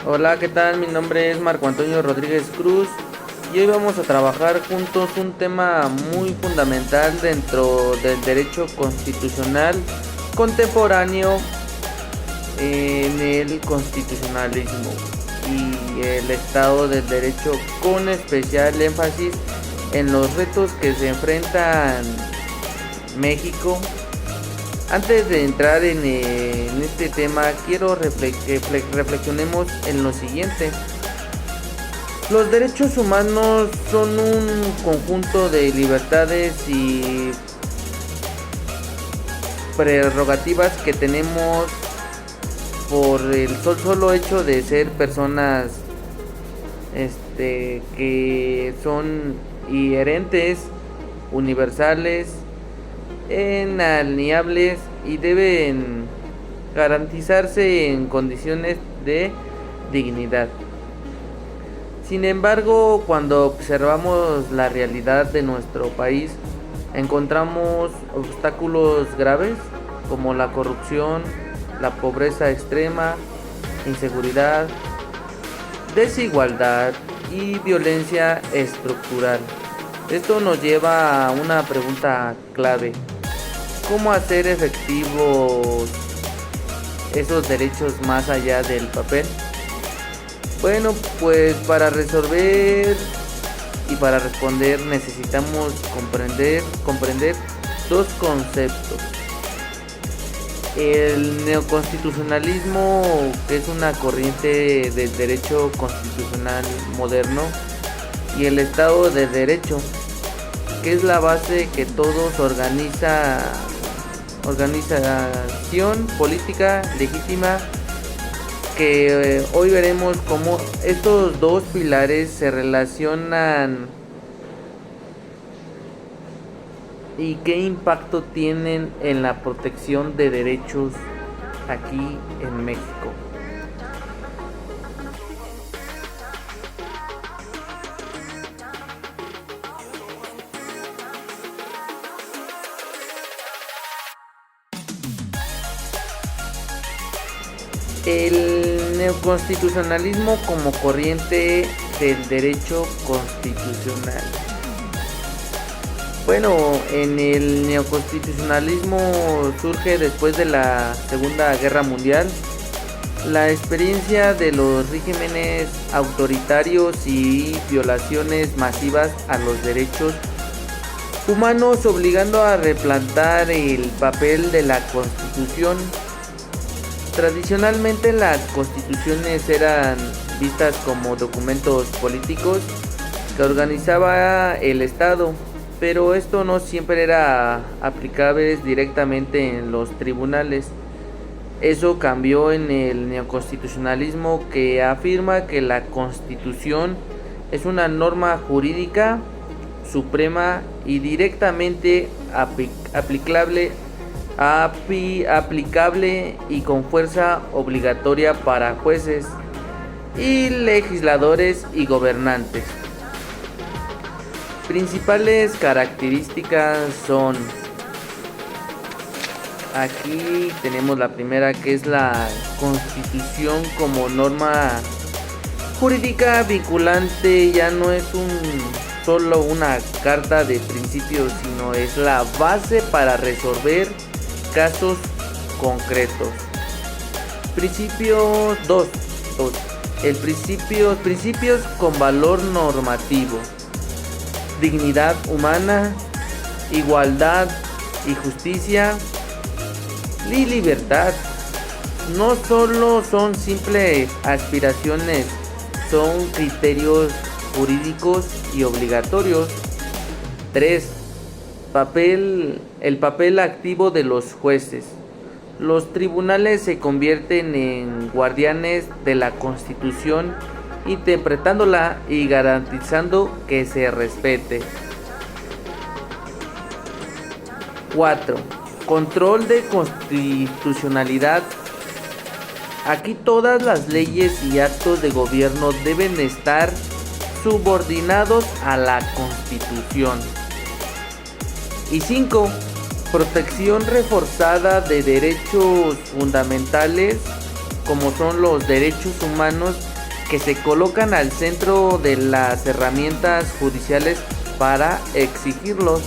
Hola, ¿qué tal? Mi nombre es Marco Antonio Rodríguez Cruz y hoy vamos a trabajar juntos un tema muy fundamental dentro del derecho constitucional contemporáneo en el constitucionalismo y el Estado del Derecho, con especial énfasis en los retos que se enfrentan México. Antes de entrar en este tema, quiero que reflexionemos en lo siguiente. Los derechos humanos son un conjunto de libertades y prerrogativas que tenemos por el solo hecho de ser personas que son inherentes, universales, inalienables y deben garantizarse en condiciones de dignidad. Sin embargo, cuando observamos la realidad de nuestro país, encontramos obstáculos graves como la corrupción, la pobreza extrema, inseguridad, desigualdad y violencia estructural. Esto nos lleva a una pregunta clave: ¿cómo hacer efectivos esos derechos más allá del papel? Bueno, pues para resolver y para responder necesitamos comprender dos conceptos. El neoconstitucionalismo, que es una corriente del derecho constitucional moderno, y el Estado de Derecho, que es la base que todos organización política legítima, que hoy veremos cómo estos dos pilares se relacionan y qué impacto tienen en la protección de derechos aquí en México. El neoconstitucionalismo como corriente del derecho constitucional. Bueno, en el neoconstitucionalismo surge después de la Segunda Guerra Mundial. La experiencia de los regímenes autoritarios y violaciones masivas a los derechos humanos, obligando a replantear el papel de la Constitución. Tradicionalmente las constituciones eran vistas como documentos políticos que organizaba el Estado, pero esto no siempre era aplicable directamente en los tribunales. Eso cambió en el neoconstitucionalismo, que afirma que la Constitución es una norma jurídica suprema y directamente aplicable y con fuerza obligatoria para jueces y legisladores y gobernantes. Principales características son: aquí tenemos la primera, que es la Constitución como norma jurídica vinculante. Ya no es solo una carta de principios, sino es la base para resolver casos concretos. Principio 2. Principios con valor normativo: dignidad humana, igualdad y justicia y libertad. No solo son simples aspiraciones, son criterios jurídicos y obligatorios. 3. El papel activo de los jueces. Los tribunales se convierten en guardianes de la Constitución, interpretándola y garantizando que se respete. 4. Control de constitucionalidad. Aquí todas las leyes y actos de gobierno deben estar subordinados a la Constitución. Y 5. Protección reforzada de derechos fundamentales, como son los derechos humanos, que se colocan al centro de las herramientas judiciales para exigirlos.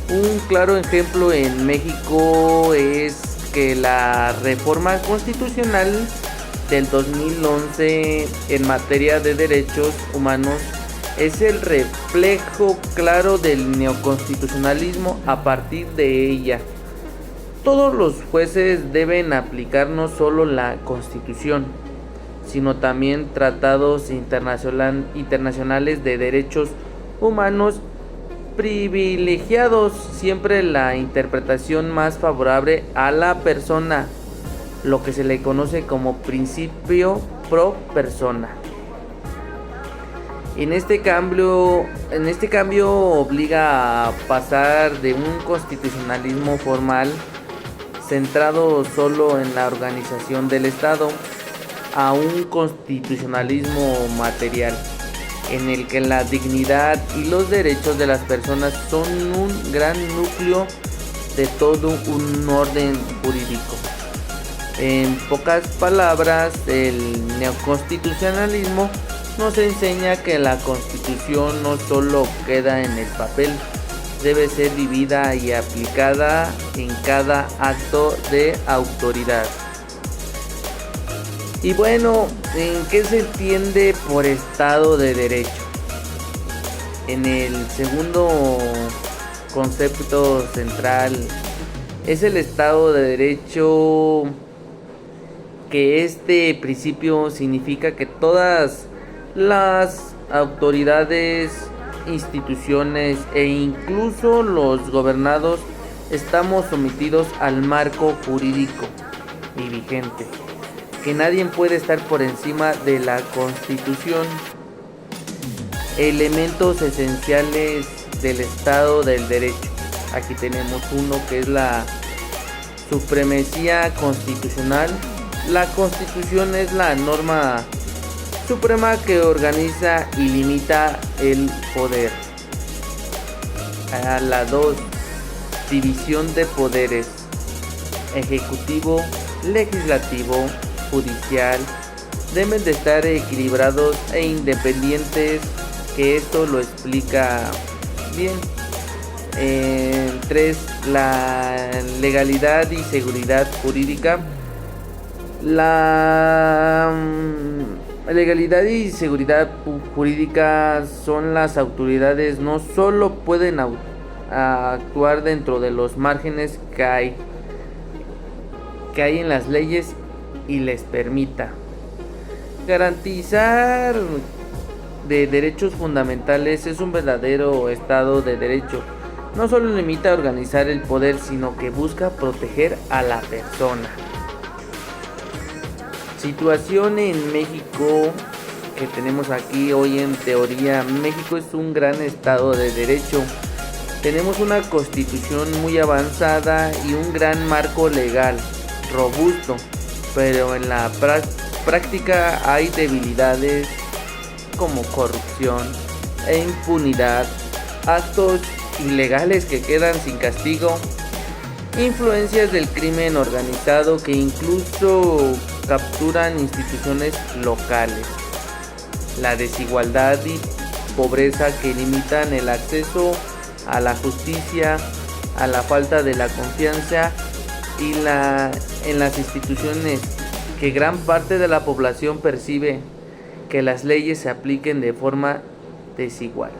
Un claro ejemplo en México es que la reforma constitucional del 2011 en materia de derechos humanos es el reflejo claro del neoconstitucionalismo. A partir de ella, todos los jueces deben aplicar no solo la Constitución, sino también tratados internacionales de derechos humanos, privilegiados siempre la interpretación más favorable a la persona, lo que se le conoce como principio pro persona. En este cambio obliga a pasar de un constitucionalismo formal centrado solo en la organización del Estado a un constitucionalismo material, en el que la dignidad y los derechos de las personas son un gran núcleo de todo un orden jurídico. En pocas palabras, el neoconstitucionalismo nos enseña que la Constitución no solo queda en el papel, debe ser vivida y aplicada en cada acto de autoridad. Y bueno, ¿en qué se entiende por Estado de Derecho? En el segundo concepto central es el Estado de Derecho, que este principio significa que todas las autoridades, instituciones e incluso los gobernados estamos sometidos al marco jurídico y vigente, que nadie puede estar por encima de la Constitución. Elementos esenciales del Estado del Derecho. Aquí tenemos uno que es la supremacía constitucional. La Constitución es la norma suprema que organiza y limita el poder. A la 2, división de poderes: ejecutivo, legislativo, judicial, deben de estar equilibrados e independientes, que esto lo explica bien. 3, la legalidad y seguridad jurídica. La legalidad y seguridad jurídica son las autoridades no solo pueden actuar dentro de los márgenes que hay en las leyes y les permita garantizar de derechos fundamentales. Es un verdadero Estado de Derecho. No solo limita a organizar el poder, sino que busca proteger a la persona. Situación en México que tenemos aquí hoy. En teoría, México es un gran Estado de Derecho. Tenemos una constitución muy avanzada y un gran marco legal robusto, pero en la práctica hay debilidades como corrupción e impunidad, actos ilegales que quedan sin castigo, influencias del crimen organizado que incluso capturan instituciones locales, la desigualdad y pobreza que limitan el acceso a la justicia, a la falta de la confianza y en las instituciones, que gran parte de la población percibe que las leyes se apliquen de forma desigual.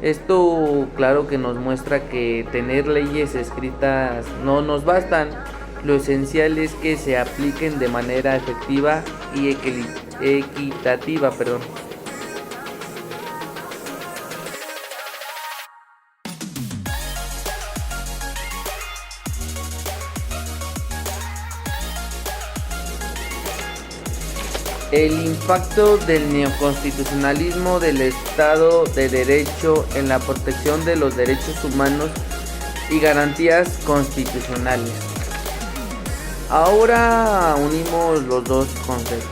Esto claro que nos muestra que tener leyes escritas no nos bastan. Lo esencial es que se apliquen de manera efectiva y equitativa. El impacto del neoconstitucionalismo del Estado de Derecho en la protección de los derechos humanos y garantías constitucionales. Ahora unimos los dos conceptos.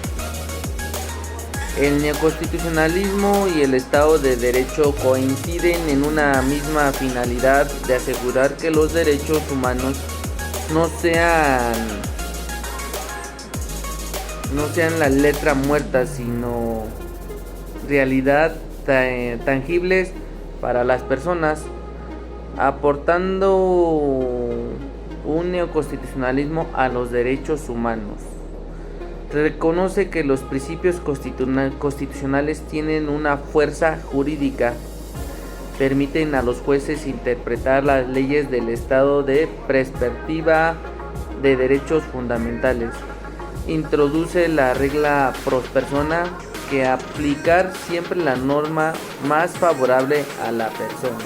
El neoconstitucionalismo y el Estado de Derecho coinciden en una misma finalidad de asegurar que los derechos humanos no sean la letra muerta, sino realidad tangibles para las personas, aportando un neoconstitucionalismo a los derechos humanos. Reconoce que los principios constitucionales tienen una fuerza jurídica, permiten a los jueces interpretar las leyes del Estado de perspectiva de derechos fundamentales. Introduce la regla pros persona, que aplicar siempre la norma más favorable a la persona.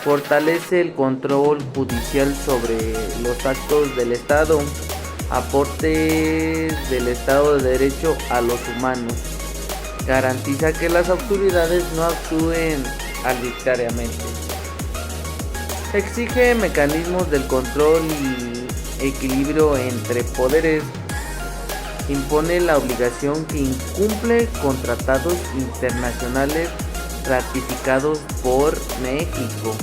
Fortalece el control judicial sobre los actos del Estado, aportes del Estado de Derecho a los humanos. Garantiza que las autoridades no actúen arbitrariamente. Exige mecanismos del control y equilibrio entre poderes. Impone la obligación que incumple con tratados internacionales ratificados por México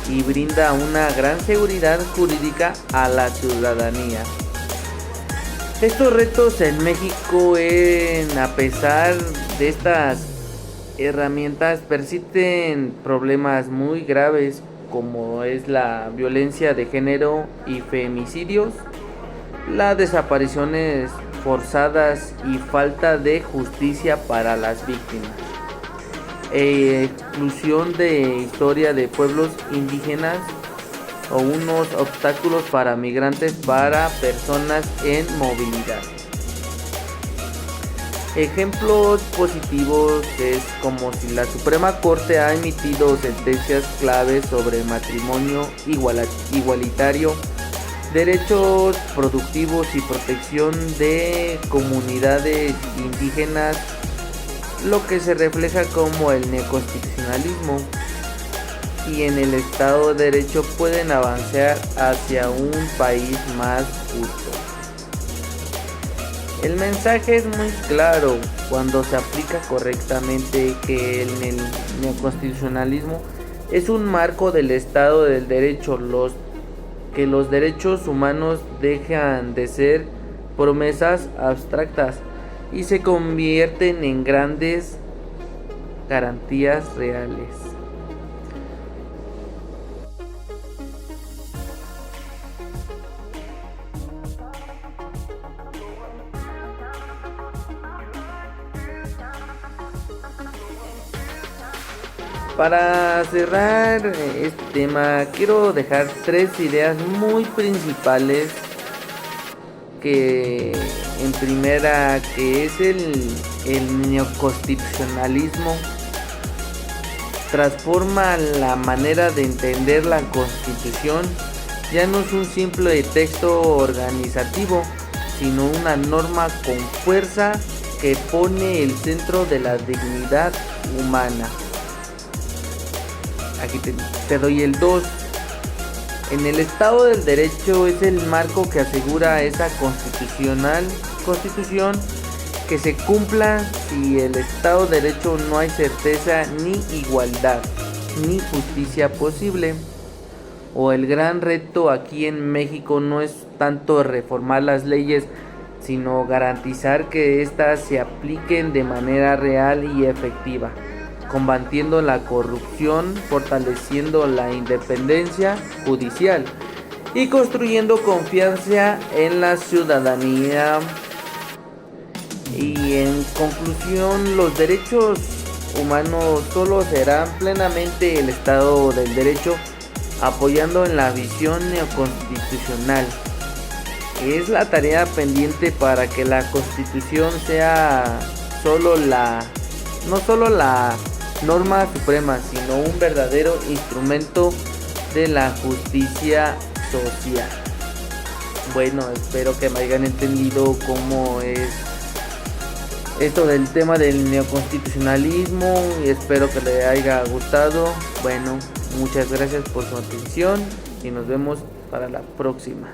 y brinda una gran seguridad jurídica a la ciudadanía. Estos retos en México, a pesar de estas herramientas, persisten problemas muy graves como es la violencia de género y femicidios, las desapariciones forzadas y falta de justicia para las víctimas, exclusión de historia de pueblos indígenas o unos obstáculos para migrantes para personas en movilidad. Ejemplos positivos es como si la Suprema Corte ha emitido sentencias claves sobre matrimonio igualitario, derechos productivos y protección de comunidades indígenas, lo que se refleja como el neoconstitucionalismo y en el Estado de Derecho pueden avanzar hacia un país más justo. El mensaje es muy claro cuando se aplica correctamente, que el neoconstitucionalismo es un marco del Estado del Derecho, que los derechos humanos dejan de ser promesas abstractas y se convierten en grandes garantías reales. Para cerrar este tema, quiero dejar 3 ideas muy principales. Que en primera, que es el neoconstitucionalismo, transforma la manera de entender la Constitución. Ya no es un simple texto organizativo, sino una norma con fuerza que pone el centro de la dignidad humana. Aquí te doy el 2. En el Estado del Derecho es el marco que asegura esa constitución que se cumpla. Si el Estado de Derecho no hay certeza, ni igualdad, ni justicia posible. O el gran reto aquí en México no es tanto reformar las leyes, sino garantizar que éstas se apliquen de manera real y efectiva, combatiendo la corrupción, fortaleciendo la independencia judicial y construyendo confianza en la ciudadanía. Y en conclusión, los derechos humanos solo serán plenamente el Estado del Derecho apoyando en la visión neoconstitucional. Es la tarea pendiente para que la Constitución sea no solo la norma suprema, sino un verdadero instrumento de la justicia social. Bueno, espero que me hayan entendido cómo es esto del tema del neoconstitucionalismo y espero que les haya gustado. Bueno, Muchas gracias por su atención y nos vemos para la próxima.